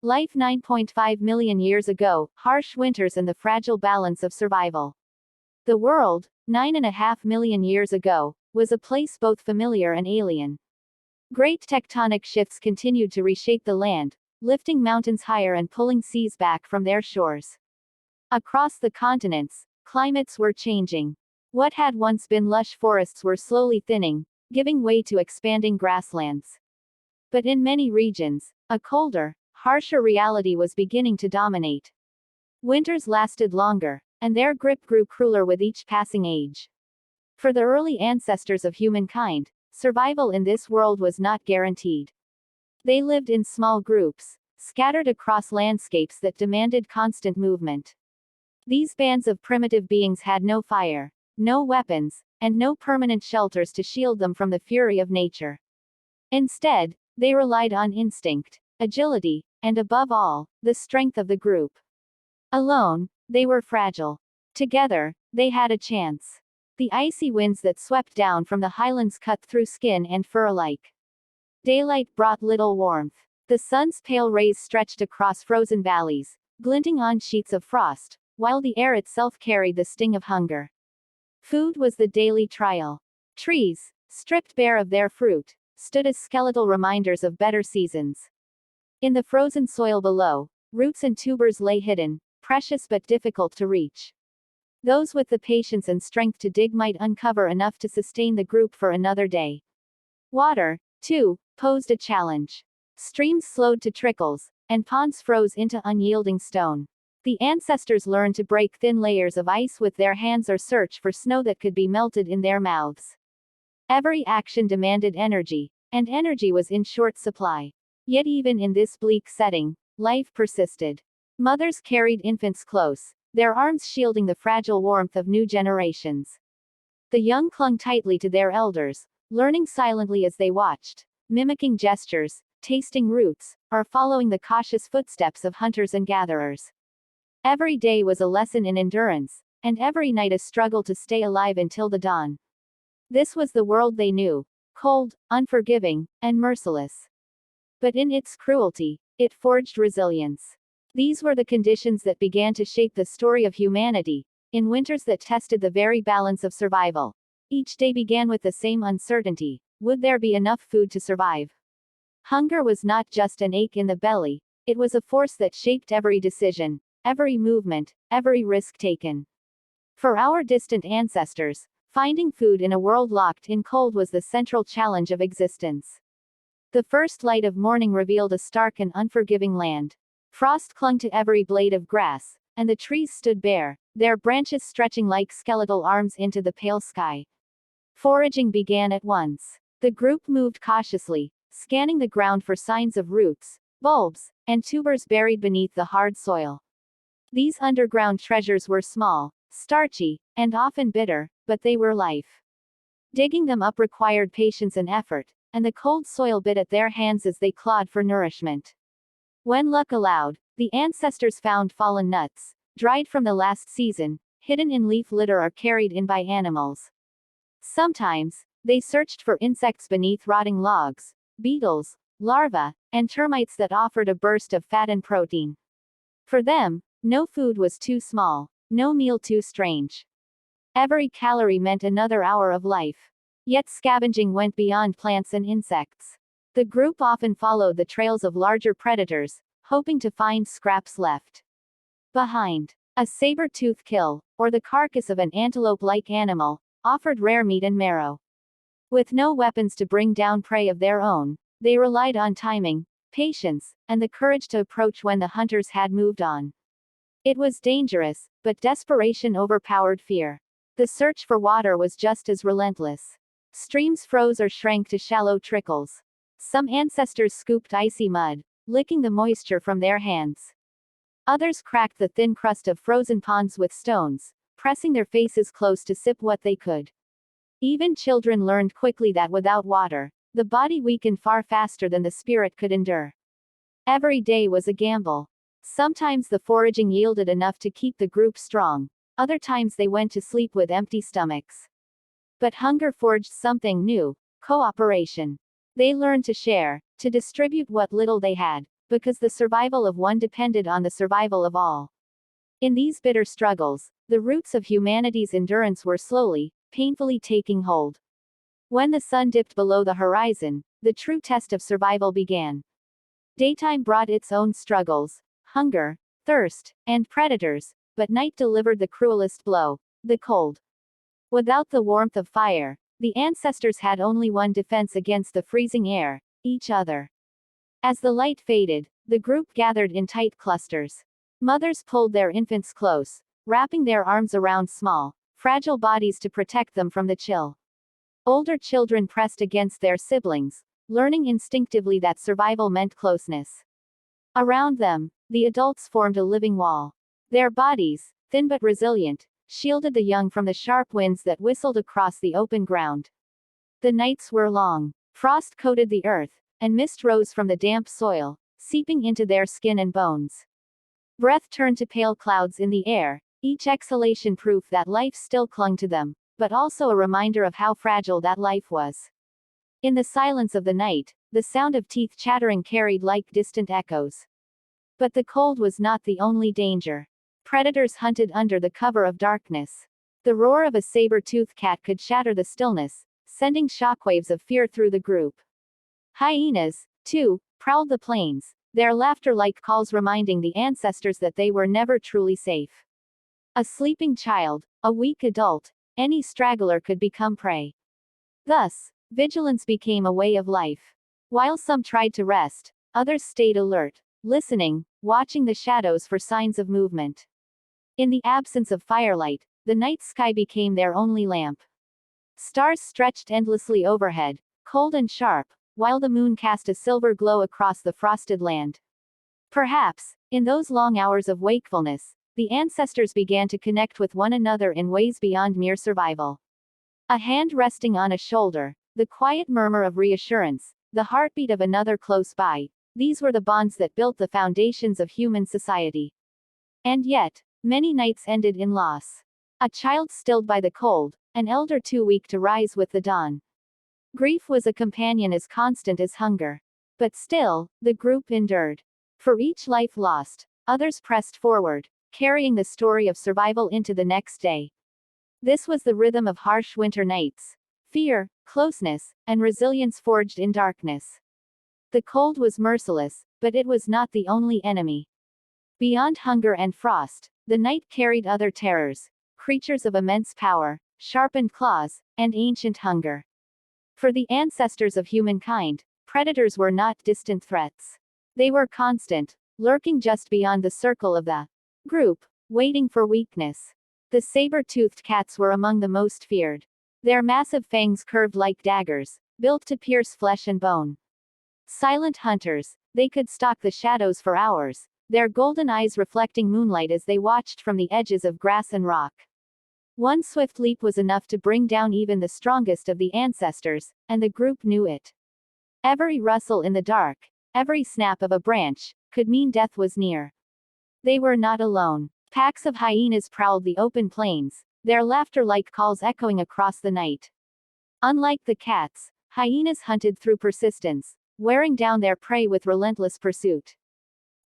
Life 9.5 million years ago, harsh winters and the fragile balance of survival. The world, 9.5 million years ago, was a place both familiar and alien. Great tectonic shifts continued to reshape the land, lifting mountains higher and pulling seas back from their shores. Across the continents, climates were changing. What had once been lush forests were slowly thinning, giving way to expanding grasslands. But in many regions, a colder, harsher reality was beginning to dominate. Winters lasted longer, and their grip grew crueler with each passing age. For the early ancestors of humankind, survival in this world was not guaranteed. They lived in small groups, scattered across landscapes that demanded constant movement. These bands of primitive beings had no fire, no weapons, and no permanent shelters to shield them from the fury of nature. Instead, they relied on instinct, agility, and above all, the strength of the group. Alone, they were fragile. Together, they had a chance. The icy winds that swept down from the highlands cut through skin and fur alike. Daylight brought little warmth. The sun's pale rays stretched across frozen valleys, glinting on sheets of frost, while the air itself carried the sting of hunger. Food was the daily trial. Trees, stripped bare of their fruit, stood as skeletal reminders of better seasons. In the frozen soil below, roots and tubers lay hidden, precious but difficult to reach. Those with the patience and strength to dig might uncover enough to sustain the group for another day. Water, too, posed a challenge. Streams slowed to trickles, and ponds froze into unyielding stone. The ancestors learned to break thin layers of ice with their hands or search for snow that could be melted in their mouths. Every action demanded energy, and energy was in short supply. Yet even in this bleak setting, life persisted. Mothers carried infants close, their arms shielding the fragile warmth of new generations. The young clung tightly to their elders, learning silently as they watched, mimicking gestures, tasting roots, or following the cautious footsteps of hunters and gatherers. Every day was a lesson in endurance, and every night a struggle to stay alive until the dawn. This was the world they knew, cold, unforgiving, and merciless. But in its cruelty, it forged resilience. These were the conditions that began to shape the story of humanity, in winters that tested the very balance of survival. Each day began with the same uncertainty: would there be enough food to survive? Hunger was not just an ache in the belly, it was a force that shaped every decision, every movement, every risk taken. For our distant ancestors, finding food in a world locked in cold was the central challenge of existence. The first light of morning revealed a stark and unforgiving land. Frost clung to every blade of grass, and the trees stood bare, their branches stretching like skeletal arms into the pale sky. Foraging began at once. The group moved cautiously, scanning the ground for signs of roots, bulbs, and tubers buried beneath the hard soil. These underground treasures were small, starchy, and often bitter, but they were life. Digging them up required patience and effort, and the cold soil bit at their hands as they clawed for nourishment. When luck allowed, the ancestors found fallen nuts, dried from the last season, hidden in leaf litter or carried in by animals. Sometimes, they searched for insects beneath rotting logs, beetles, larvae, and termites that offered a burst of fat and protein. For them, no food was too small, no meal too strange. Every calorie meant another hour of life. Yet scavenging went beyond plants and insects. The group often followed the trails of larger predators, hoping to find scraps left behind. A saber-toothed kill, or the carcass of an antelope-like animal, offered rare meat and marrow. With no weapons to bring down prey of their own, they relied on timing, patience, and the courage to approach when the hunters had moved on. It was dangerous, but desperation overpowered fear. The search for water was just as relentless. Streams froze or shrank to shallow trickles. Some ancestors scooped icy mud, licking the moisture from their hands. Others cracked the thin crust of frozen ponds with stones, pressing their faces close to sip what they could. Even children learned quickly that without water, the body weakened far faster than the spirit could endure. Every day was a gamble. Sometimes the foraging yielded enough to keep the group strong, other times they went to sleep with empty stomachs. But hunger forged something new: cooperation. They learned to share, to distribute what little they had, because the survival of one depended on the survival of all. In these bitter struggles, the roots of humanity's endurance were slowly, painfully taking hold. When the sun dipped below the horizon, the true test of survival began. Daytime brought its own struggles, hunger, thirst, and predators, but night delivered the cruelest blow, the cold. Without the warmth of fire, the ancestors had only one defense against the freezing air: each other. As the light faded, the group gathered in tight clusters. Mothers pulled their infants close, wrapping their arms around small, fragile bodies to protect them from the chill. Older children pressed against their siblings, learning instinctively that survival meant closeness. Around them, the adults formed a living wall. Their bodies, thin but resilient, shielded the young from the sharp winds that whistled across the open ground. The nights were long. Frost coated the earth, and mist rose from the damp soil, seeping into their skin and bones. Breath turned to pale clouds in the air, each exhalation proof that life still clung to them, but also a reminder of how fragile that life was. In the silence of the night, the sound of teeth chattering carried like distant echoes. But the cold was not the only danger. Predators hunted under the cover of darkness. The roar of a saber-toothed cat could shatter the stillness, sending shockwaves of fear through the group. Hyenas, too, prowled the plains, their laughter-like calls reminding the ancestors that they were never truly safe. A sleeping child, a weak adult, any straggler could become prey. Thus, vigilance became a way of life. While some tried to rest, others stayed alert, listening, watching the shadows for signs of movement. In the absence of firelight, the night sky became their only lamp. Stars stretched endlessly overhead, cold and sharp, while the moon cast a silver glow across the frosted land. Perhaps, in those long hours of wakefulness, the ancestors began to connect with one another in ways beyond mere survival. A hand resting on a shoulder, the quiet murmur of reassurance, the heartbeat of another close by, these were the bonds that built the foundations of human society. And yet, many nights ended in loss. A child stilled by the cold, an elder too weak to rise with the dawn. Grief was a companion as constant as hunger. But still, the group endured. For each life lost, others pressed forward, carrying the story of survival into the next day. This was the rhythm of harsh winter nights. Fear, closeness, and resilience forged in darkness. The cold was merciless, but it was not the only enemy. Beyond hunger and frost, the night carried other terrors, creatures of immense power, sharpened claws, and ancient hunger. For the ancestors of humankind, predators were not distant threats. They were constant, lurking just beyond the circle of the group, waiting for weakness. The saber-toothed cats were among the most feared. Their massive fangs curved like daggers, built to pierce flesh and bone. Silent hunters, they could stalk the shadows for hours, their golden eyes reflecting moonlight as they watched from the edges of grass and rock. One swift leap was enough to bring down even the strongest of the ancestors, and the group knew it. Every rustle in the dark, every snap of a branch, could mean death was near. They were not alone. Packs of hyenas prowled the open plains, their laughter-like calls echoing across the night. Unlike the cats, hyenas hunted through persistence, wearing down their prey with relentless pursuit.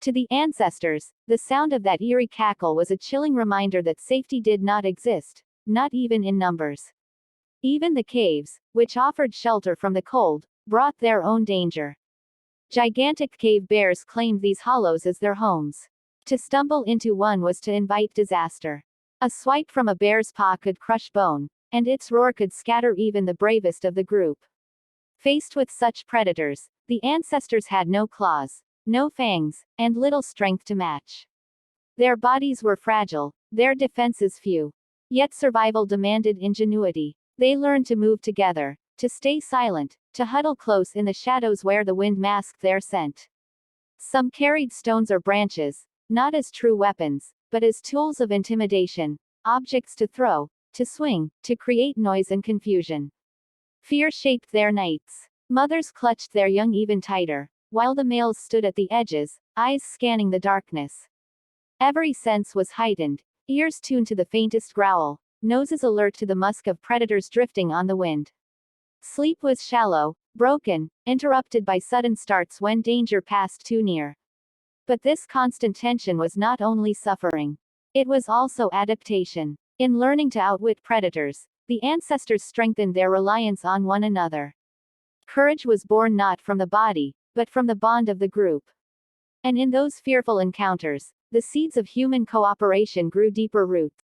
To the ancestors, the sound of that eerie cackle was a chilling reminder that safety did not exist, not even in numbers. Even the caves, which offered shelter from the cold, brought their own danger. Gigantic cave bears claimed these hollows as their homes. To stumble into one was to invite disaster. A swipe from a bear's paw could crush bone, and its roar could scatter even the bravest of the group. Faced with such predators, the ancestors had no claws, no fangs, and little strength to match. Their bodies were fragile, their defenses few. Yet survival demanded ingenuity. They learned to move together, to stay silent, to huddle close in the shadows where the wind masked their scent. Some carried stones or branches, not as true weapons, but as tools of intimidation, objects to throw, to swing, to create noise and confusion. Fear shaped their nights. Mothers clutched their young even tighter, while the males stood at the edges, eyes scanning the darkness. Every sense was heightened, ears tuned to the faintest growl, noses alert to the musk of predators drifting on the wind. Sleep was shallow, broken, interrupted by sudden starts when danger passed too near. But this constant tension was not only suffering. It was also adaptation. In learning to outwit predators, the ancestors strengthened their reliance on one another. Courage was born not from the body, but from the bond of the group. And in those fearful encounters, the seeds of human cooperation grew deeper roots.